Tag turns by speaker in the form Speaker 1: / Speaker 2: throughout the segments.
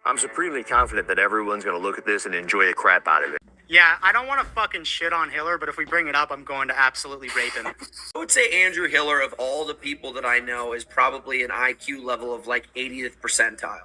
Speaker 1: I'm supremely confident that everyone's going to look at this and enjoy the crap out of it.
Speaker 2: Yeah, I don't want to fucking shit on Hiller, but if we bring it up, I'm going to absolutely rape him.
Speaker 3: I would say Andrew Hiller, of all the people that I know, is probably an IQ level of like 80th percentile.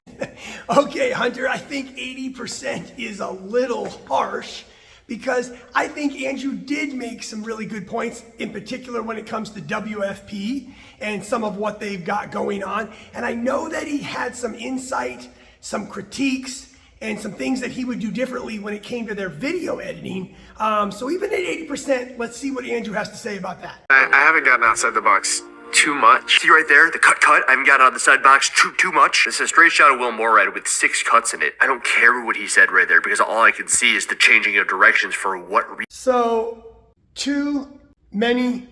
Speaker 4: Okay, Hunter, I think 80% is a little harsh because I think Andrew did make some really good points, in particular when it comes to WFP and some of what they've got going on. And I know that he had some insight, some critiques, and some things that he would do differently when it came to their video editing. So even at 80%, let's see what Andrew has to say about that.
Speaker 1: I haven't gotten outside the box too much. See right there, the cut. I haven't gotten out of the side box too much. It's a straight shot of Will Morad with 6 cuts in it. I don't care what he said right there because all I can see is the changing of directions for what reason.
Speaker 4: So, too many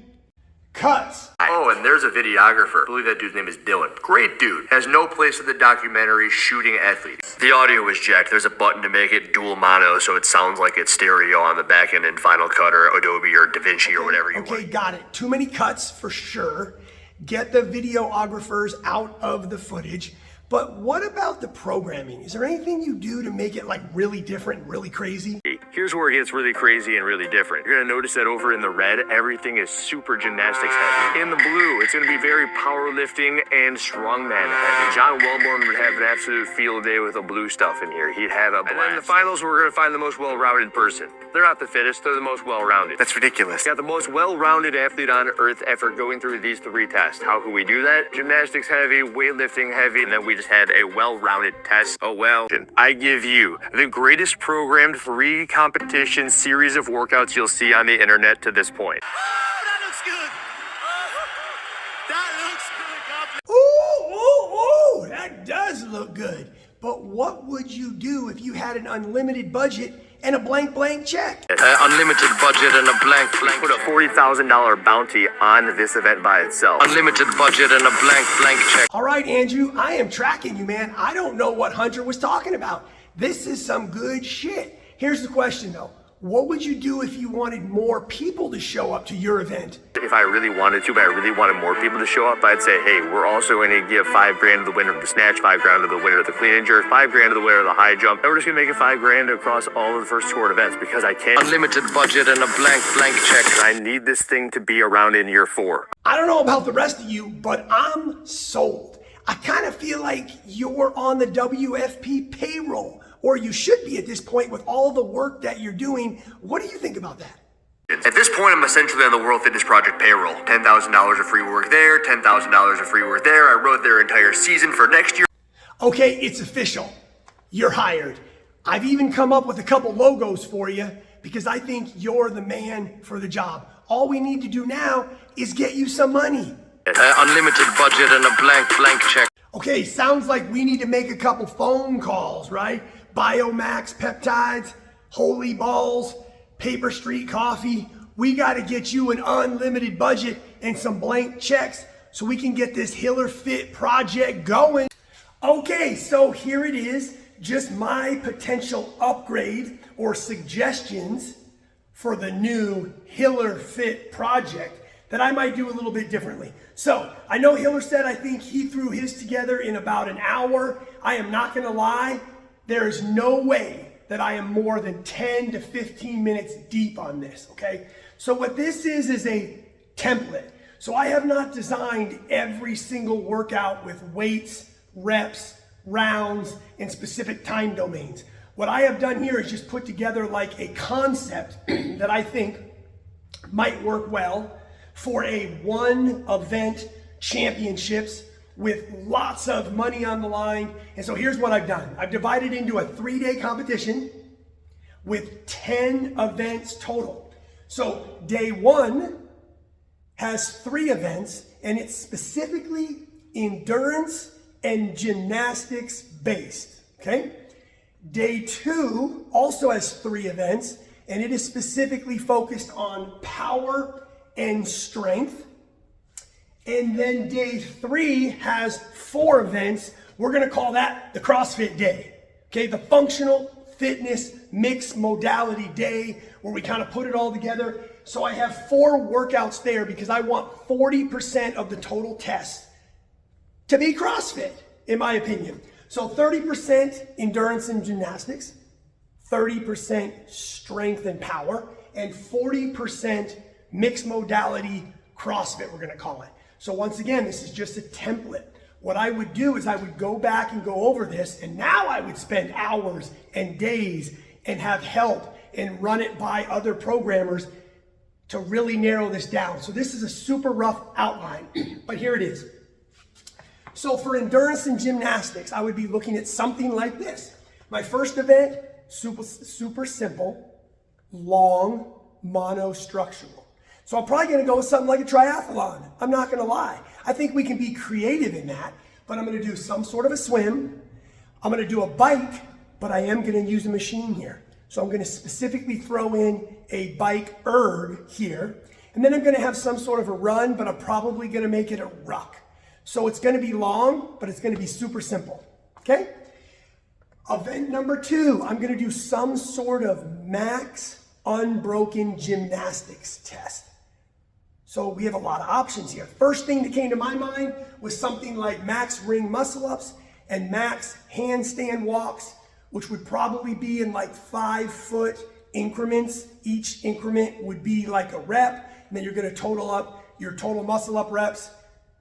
Speaker 4: cuts.
Speaker 1: Oh, and there's a videographer. I believe that dude's name is Dylan. Great dude. Has no place in the documentary shooting athletes. The audio is jacked. There's a button to make it dual mono so it sounds like it's stereo on the back end in Final Cut or Adobe or DaVinci or whatever you want.
Speaker 4: Okay, got it. Too many cuts for sure. Get the videographers out of the footage. But what about the programming? Is there anything you do to make it like really different, really crazy?
Speaker 1: Here's where it gets really crazy and really different. You're gonna notice that over in the red, everything is super gymnastics heavy. In the blue, it's gonna be very powerlifting and strongman heavy. John Wellborn would have an absolute field day with the blue stuff in here. He'd have a blast. And then in the finals, we're gonna find the most well-rounded person. They're not the fittest, they're the most well-rounded. That's ridiculous. Got the most well-rounded athlete on earth after going through these 3 tests. How can we do that? Gymnastics heavy, weightlifting heavy, and then we just had a well-rounded test. Oh well. I give you the greatest programmed free competition series of workouts you'll see on the internet to this point.
Speaker 2: Oh, that looks good. That looks good.
Speaker 4: Ooh, that does look good. But what would you do if you had an unlimited budget and a blank check?
Speaker 5: Unlimited budget and a blank
Speaker 1: Put a $40,000 bounty on this event by itself.
Speaker 5: Unlimited budget and a blank check.
Speaker 4: All right, Andrew, I am tracking you, man. I don't know what Hunter was talking about. This is some good shit. Here's the question, though. What would you do if you wanted more people to show up to your event?
Speaker 1: If I really wanted to, but I really wanted more people to show up, I'd say, hey, we're also going to give $5,000 to the winner of the snatch, $5,000 to the winner of the clean and jerk, $5,000 to the winner of the high jump. And we're just going to make it $5,000 across all of the first 2 events because I can.
Speaker 5: Unlimited budget and a blank check.
Speaker 1: I need this thing to be around in year 4.
Speaker 4: I don't know about the rest of you, but I'm sold. I kind of feel like you're on the WFP payroll, or you should be at this point with all the work that you're doing. What do you think about that?
Speaker 1: At this point, I'm essentially on the World Fitness Project payroll. $10,000 of free work there, $10,000 of free work there. I wrote their entire season for next year.
Speaker 4: Okay, it's official. You're hired. I've even come up with a couple logos for you because I think you're the man for the job. All we need to do now is get you some money.
Speaker 5: Unlimited budget and a blank check.
Speaker 4: Okay, sounds like we need to make a couple phone calls, right? Biomax Peptides, Holy Balls, Paper Street Coffee. We got to get you an unlimited budget and some blank checks so we can get this HILLERFIT project going. Okay, so here it is, just my potential upgrade or suggestions for the new HILLERFIT project that I might do a little bit differently. So I know Hiller said I think he threw his together in about an hour. I am not gonna lie, there is no way that I am more than 10 to 15 minutes deep on this, okay? So what this is a template. So I have not designed every single workout with weights, reps, rounds, and specific time domains. What I have done here is just put together like a concept that I think might work well for a 1 event championships with lots of money on the line. And so here's what I've done. I've divided into a 3-day competition with 10 events total. So day 1 has 3 events and it's specifically endurance and gymnastics based, okay? Day 2 also has 3 events and it is specifically focused on power and strength. And then day 3 has 4 events. We're gonna call that the CrossFit day. Okay, the functional fitness mixed modality day where we kind of put it all together. So I have 4 workouts there because I want 40% of the total test to be CrossFit, in my opinion. So 30% endurance and gymnastics, 30% strength and power, and 40% mixed modality CrossFit, we're gonna call it. So once again, this is just a template. What I would do is I would go back and go over this, and now I would spend hours and days and have help and run it by other programmers to really narrow this down. So this is a super rough outline, but here it is. So for endurance and gymnastics, I would be looking at something like this. My first event, super simple, long, monostructural. So I'm probably gonna go with something like a triathlon. I'm not gonna lie. I think we can be creative in that, but I'm gonna do some sort of a swim. I'm gonna do a bike, but I am gonna use a machine here. So I'm gonna specifically throw in a bike erg here, and then I'm gonna have some sort of a run, but I'm probably gonna make it a ruck. So it's gonna be long, but it's gonna be super simple, okay? Event number 2, I'm gonna do some sort of max unbroken gymnastics test. So we have a lot of options here. First thing that came to my mind was something like max ring muscle ups and max handstand walks, which would probably be in like 5-foot increments. Each increment would be like a rep, and then you're gonna total up your total muscle up reps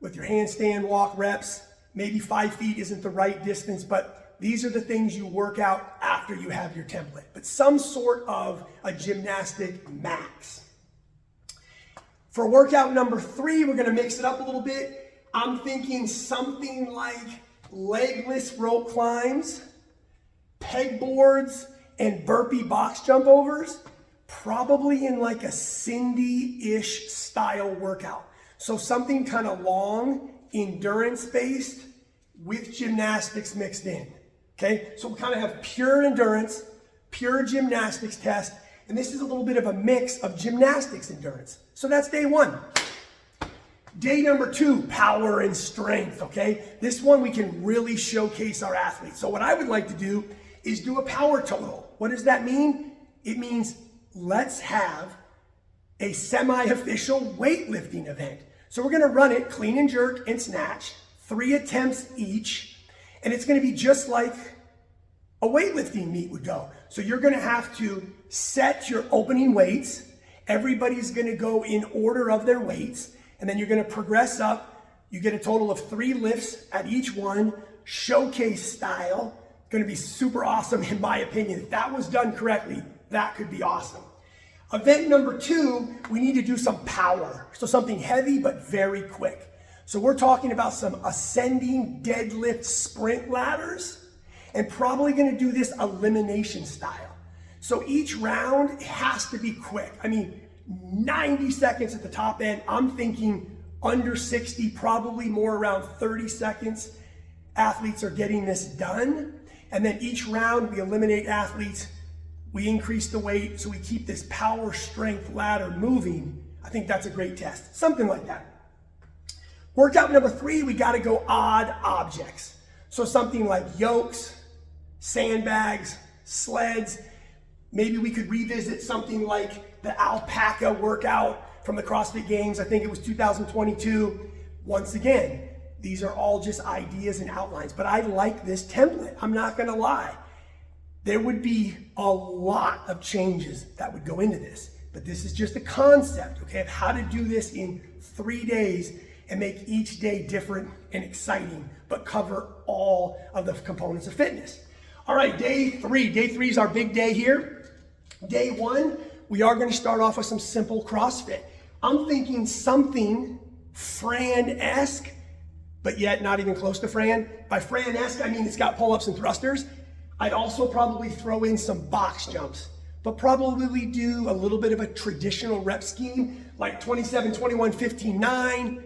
Speaker 4: with your handstand walk reps. Maybe 5 feet isn't the right distance, but these are the things you work out after you have your template. But some sort of a gymnastic max. For workout number 3, we're gonna mix it up a little bit. I'm thinking something like legless rope climbs, pegboards, and burpee box jump overs, probably in like a Cindy-ish style workout. So something kind of long, endurance-based with gymnastics mixed in, okay? So we kind of have pure endurance, pure gymnastics test, and this is a little bit of a mix of gymnastics endurance. So that's day 1. Day number 2, power and strength, okay? This one we can really showcase our athletes. So what I would like to do is do a power total. What does that mean? It means let's have a semi-official weightlifting event. So we're gonna run it clean and jerk and snatch, 3 attempts each, and it's gonna be just like a weightlifting meet would go. So you're gonna have to set your opening weights. Everybody's gonna go in order of their weights, and then you're gonna progress up. You get a total of 3 lifts at each one, showcase style. Gonna be super awesome in my opinion. If that was done correctly, that could be awesome. Event number 2, we need to do some power. So something heavy, but very quick. So we're talking about some ascending deadlift sprint ladders, and probably gonna do this elimination style. So each round has to be quick. I mean, 90 seconds at the top end. I'm thinking under 60, probably more around 30 seconds. Athletes are getting this done. And then each round we eliminate athletes, we increase the weight, so we keep this power strength ladder moving. I think that's a great test, something like that. Workout number 3, we gotta go odd objects. So something like yokes, sandbags, sleds. Maybe we could revisit something like the alpaca workout from the CrossFit Games. I think it was 2022. Once again, these are all just ideas and outlines, but I like this template. I'm not gonna lie. There would be a lot of changes that would go into this, but this is just a concept, okay, of how to do this in 3 days and make each day different and exciting, but cover all of the components of fitness. All right, day 3. Day 3 is our big day here. Day 1, we are gonna start off with some simple CrossFit. I'm thinking something Fran-esque, but yet not even close to Fran. By Fran-esque, I mean it's got pull-ups and thrusters. I'd also probably throw in some box jumps, but probably do a little bit of a traditional rep scheme, like 27, 21, 15, 9.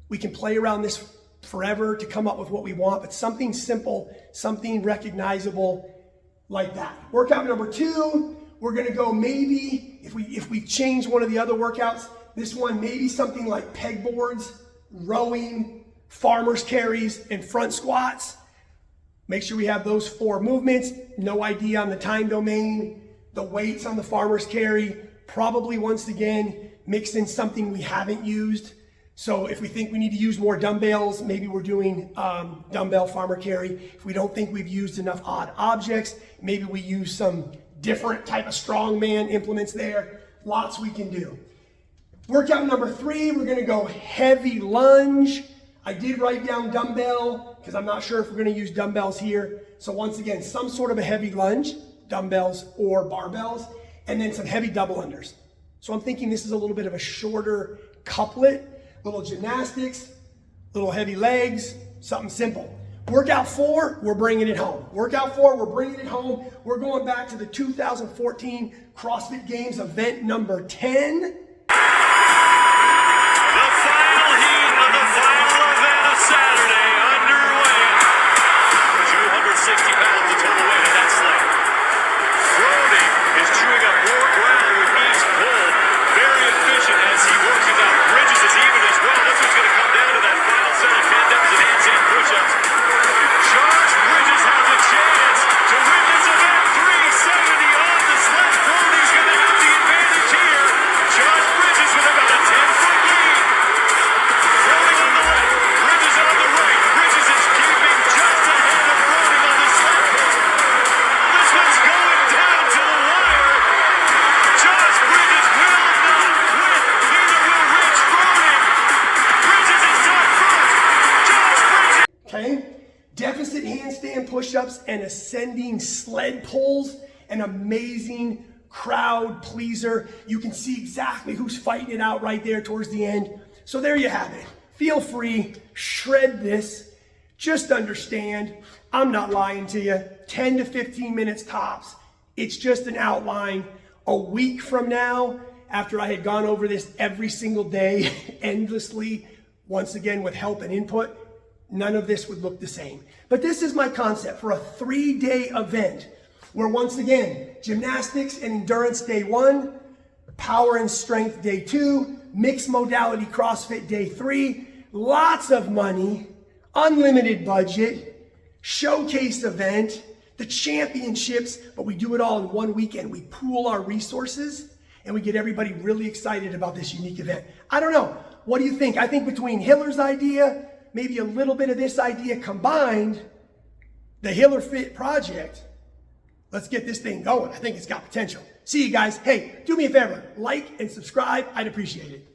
Speaker 4: We can play around this forever to come up with what we want, but something simple, something recognizable like that. Workout number 2, we're gonna go maybe, if we change one of the other workouts, this one, maybe something like pegboards, rowing, farmer's carries, and front squats. Make sure we have those 4 movements. No idea on the time domain. The weights on the farmer's carry, probably once again, mix in something we haven't used. So if we think we need to use more dumbbells, maybe we're doing dumbbell farmer carry. If we don't think we've used enough odd objects, maybe we use some different type of strongman implements there. Lots we can do. Workout number 3, we're gonna go heavy lunge. I did write down dumbbell because I'm not sure if we're gonna use dumbbells here. So once again, some sort of a heavy lunge, dumbbells or barbells, and then some heavy double unders. So I'm thinking this is a little bit of a shorter couplet, little gymnastics, little heavy legs, something simple. Workout 4, we're bringing it home. Workout 4, we're bringing it home. We're going back to the 2014 CrossFit Games event number 10.
Speaker 6: Saturday underway. 260 pounds of total weight in that sled. Brody is chewing up more ground with each pull. Very efficient as he works it out. Bridges is even as well. This one's going to come down to that final set of deadlifts and handstand push-ups. Josh Bridges has a chance to win this event. 370 on the sled. Brody's going to have the advantage here. Josh Bridges with about a 10-foot lead. Brody on the left. Bridges on the right. Bridges is keeping just ahead of Brody on the sled pull. This one's going down to the wire. Josh Bridges will not quit. Neither will Rich Brody. Bridges is done first. Josh Bridges.
Speaker 4: Okay, deficit handstand push-ups and ascending sled pulls, an amazing crowd pleaser. You can see exactly who's fighting it out right there towards the end. So there you have it. Feel free, shred this. Just understand, I'm not lying to you. 10 to 15 minutes tops. It's just an outline. A week from now, after I had gone over this every single day, endlessly, once again with help and input, none of this would look the same. But this is my concept for a 3-day event where once again, gymnastics and endurance day 1, power and strength day 2, mixed modality CrossFit day 3, lots of money, unlimited budget, showcase event, the championships, but we do it all in one weekend. We pool our resources and we get everybody really excited about this unique event. I don't know. What do you think? I think between Hiller's idea, maybe a little bit of this idea combined, the HILLERFIT project, let's get this thing going. I think it's got potential. See you guys. Hey, do me a favor, like and subscribe. I'd appreciate it.